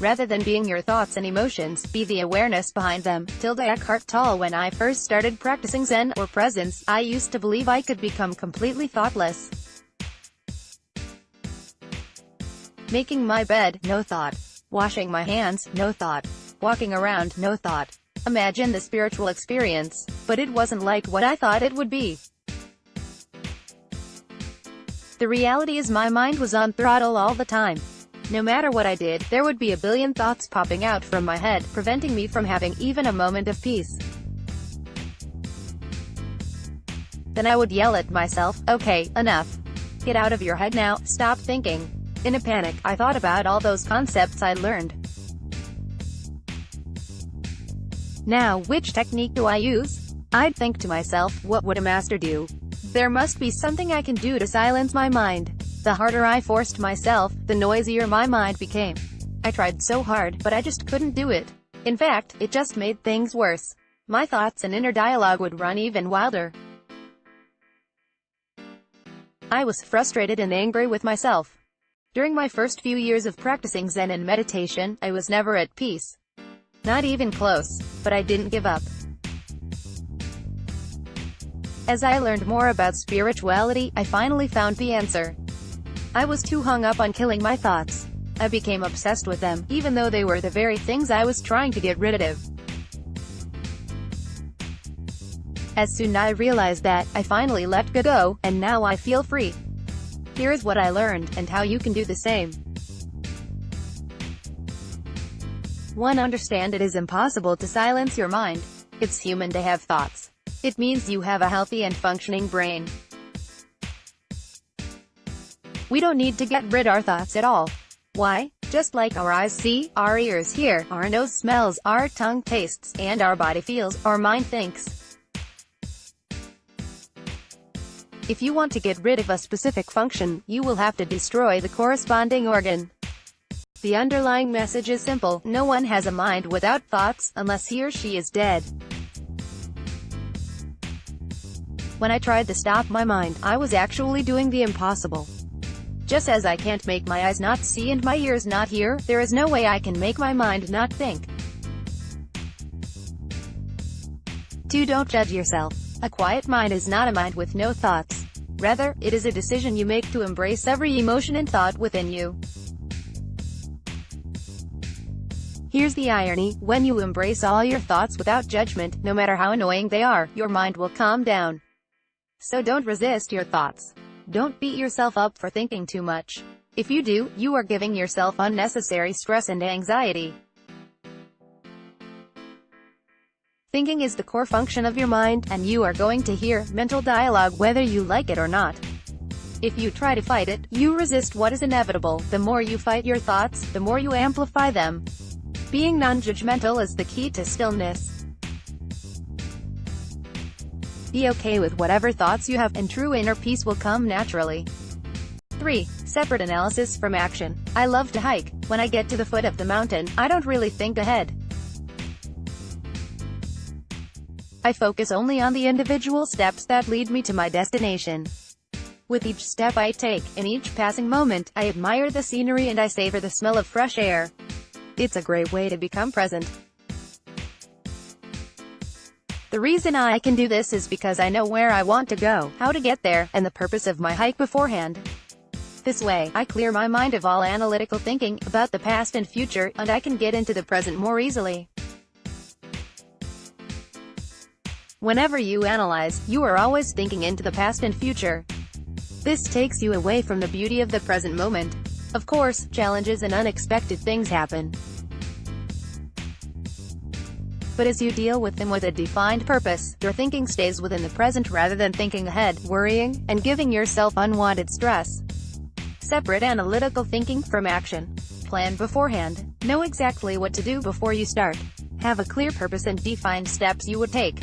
Rather than being your thoughts and emotions, be the awareness behind them. Eckhart Tolle When I first started practicing Zen, or presence, I used to believe I could become completely thoughtless. Making my bed, no thought. Washing my hands, no thought. Walking around, no thought. Imagine the spiritual experience. But it wasn't like what I thought it would be. The reality is my mind was on throttle all the time. No matter what I did, there would be a billion thoughts popping out from my head, preventing me from having even a moment of peace. Then I would yell at myself, okay, enough. Get out of your head now, stop thinking. In a panic, I thought about all those concepts I learned. Now, which technique do I use? I'd think to myself, what would a master do? There must be something I can do to silence my mind. The harder I forced myself, the noisier my mind became. I tried so hard, but I just couldn't do it. In fact, it just made things worse. My thoughts and inner dialogue would run even wilder. I was frustrated and angry with myself. During my first few years of practicing Zen and meditation, I was never at peace. Not even close. But I didn't give up. As I learned more about spirituality, I finally found the answer. I was too hung up on killing my thoughts. I became obsessed with them, even though they were the very things I was trying to get rid of. As soon as I realized that, I finally let go, and now I feel free. Here is what I learned, and how you can do the same. 1. Understand it is impossible to silence your mind. It's human to have thoughts. It means you have a healthy and functioning brain. We don't need to get rid of our thoughts at all. Why? Just like our eyes see, our ears hear, our nose smells, our tongue tastes, and our body feels, our mind thinks. If you want to get rid of a specific function, you will have to destroy the corresponding organ. The underlying message is simple: no one has a mind without thoughts, unless he or she is dead. When I tried to stop my mind, I was actually doing the impossible. Just as I can't make my eyes not see and my ears not hear, there is no way I can make my mind not think. 2. Don't judge yourself. A quiet mind is not a mind with no thoughts. Rather, it is a decision you make to embrace every emotion and thought within you. Here's the irony: when you embrace all your thoughts without judgment, no matter how annoying they are, your mind will calm down. So don't resist your thoughts. Don't beat yourself up for thinking too much. If you do, you are giving yourself unnecessary stress and anxiety. Thinking is the core function of your mind, and you are going to hear mental dialogue whether you like it or not. If you try to fight it, you resist what is inevitable. The more you fight your thoughts, the more you amplify them. Being non-judgmental is the key to stillness. Be okay with whatever thoughts you have, and true inner peace will come naturally. 3. Separate analysis from action. I love to hike. When I get to the foot of the mountain, I don't really think ahead. I focus only on the individual steps that lead me to my destination. With each step I take, in each passing moment, I admire the scenery and I savor the smell of fresh air. It's a great way to become present. The reason I can do this is because I know where I want to go, how to get there, and the purpose of my hike beforehand. This way, I clear my mind of all analytical thinking about the past and future, and I can get into the present more easily. Whenever you analyze, you are always thinking into the past and future. This takes you away from the beauty of the present moment. Of course, challenges and unexpected things happen. But as you deal with them with a defined purpose, your thinking stays within the present rather than thinking ahead, worrying, and giving yourself unwanted stress. Separate analytical thinking from action. Plan beforehand. Know exactly what to do before you start. Have a clear purpose and define steps you would take.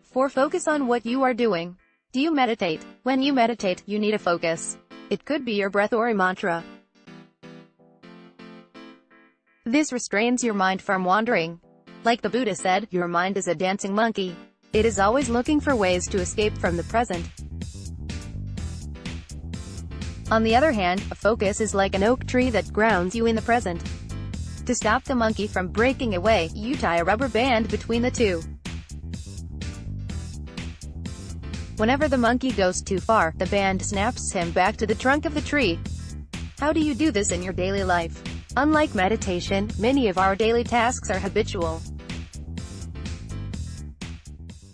4. Focus on what you are doing. Do you meditate? When you meditate, you need a focus. It could be your breath or a mantra. This restrains your mind from wandering. Like the Buddha said, your mind is a dancing monkey. It is always looking for ways to escape from the present. On the other hand, a focus is like an oak tree that grounds you in the present. To stop the monkey from breaking away, you tie a rubber band between the two. Whenever the monkey goes too far, the band snaps him back to the trunk of the tree. How do you do this in your daily life? Unlike meditation, many of our daily tasks are habitual.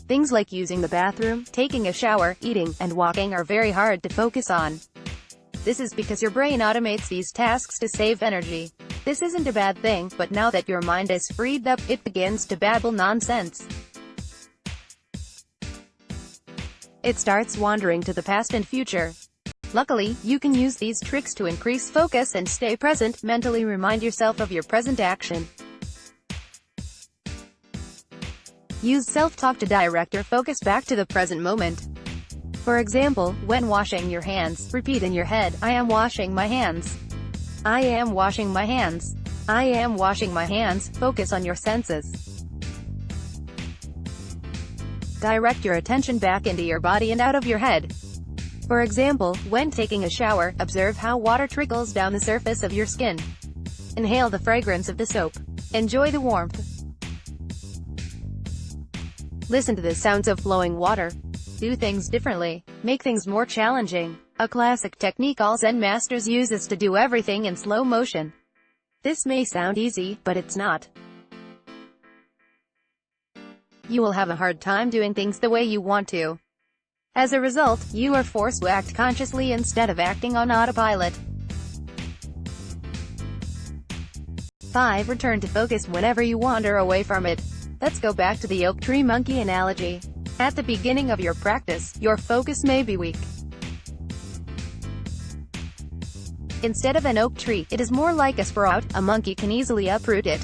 Things like using the bathroom, taking a shower, eating, and walking are very hard to focus on. This is because your brain automates these tasks to save energy. This isn't a bad thing, but now that your mind is freed up, it begins to babble nonsense. It starts wandering to the past and future. Luckily, you can use these tricks to increase focus and stay present. Mentally remind yourself of your present action. Use self-talk to direct your focus back to the present moment. For example, when washing your hands, repeat in your head, I am washing my hands. I am washing my hands. I am washing my hands. Focus on your senses. Direct your attention back into your body and out of your head. For example, when taking a shower, observe how water trickles down the surface of your skin. Inhale the fragrance of the soap. Enjoy the warmth. Listen to the sounds of flowing water. Do things differently. Make things more challenging. A classic technique all Zen masters use is to do everything in slow motion. This may sound easy, but it's not. You will have a hard time doing things the way you want to. As a result, you are forced to act consciously instead of acting on autopilot. 5. Return to focus whenever you wander away from it. Let's go back to the oak tree monkey analogy. At the beginning of your practice, your focus may be weak. Instead of an oak tree, it is more like a sprout. A monkey can easily uproot it.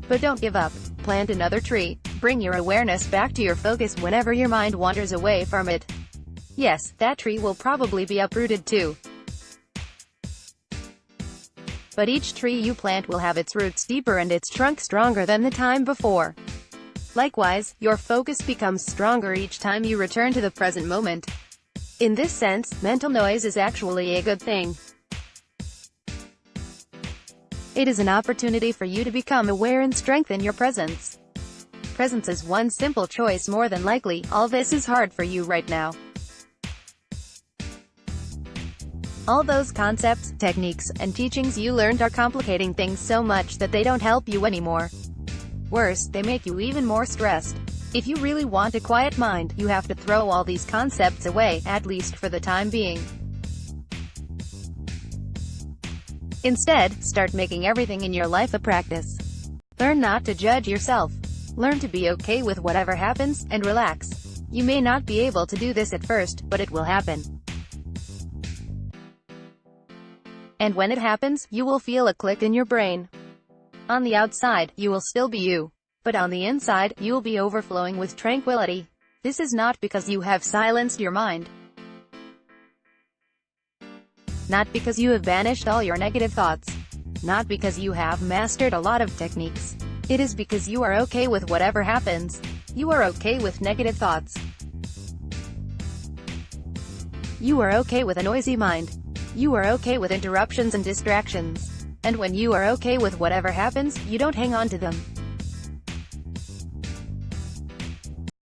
But don't give up. Plant another tree. Bring your awareness back to your focus whenever your mind wanders away from it. Yes, that tree will probably be uprooted too. But each tree you plant will have its roots deeper and its trunk stronger than the time before. Likewise, your focus becomes stronger each time you return to the present moment. In this sense, mental noise is actually a good thing. It is an opportunity for you to become aware and strengthen your presence. Presence is one simple choice. More than likely, all this is hard for you right now. All those concepts, techniques, and teachings you learned are complicating things so much that they don't help you anymore. Worse, they make you even more stressed. If you really want a quiet mind, you have to throw all these concepts away, at least for the time being. Instead, start making everything in your life a practice. Learn not to judge yourself. Learn to be okay with whatever happens, and relax. You may not be able to do this at first, but it will happen. And when it happens, you will feel a click in your brain. On the outside, you will still be you. But on the inside, you'll be overflowing with tranquility. This is not because you have silenced your mind. Not because you have banished all your negative thoughts. Not because you have mastered a lot of techniques. It is because you are okay with whatever happens. You are okay with negative thoughts. You are okay with a noisy mind. You are okay with interruptions and distractions. And when you are okay with whatever happens, you don't hang on to them.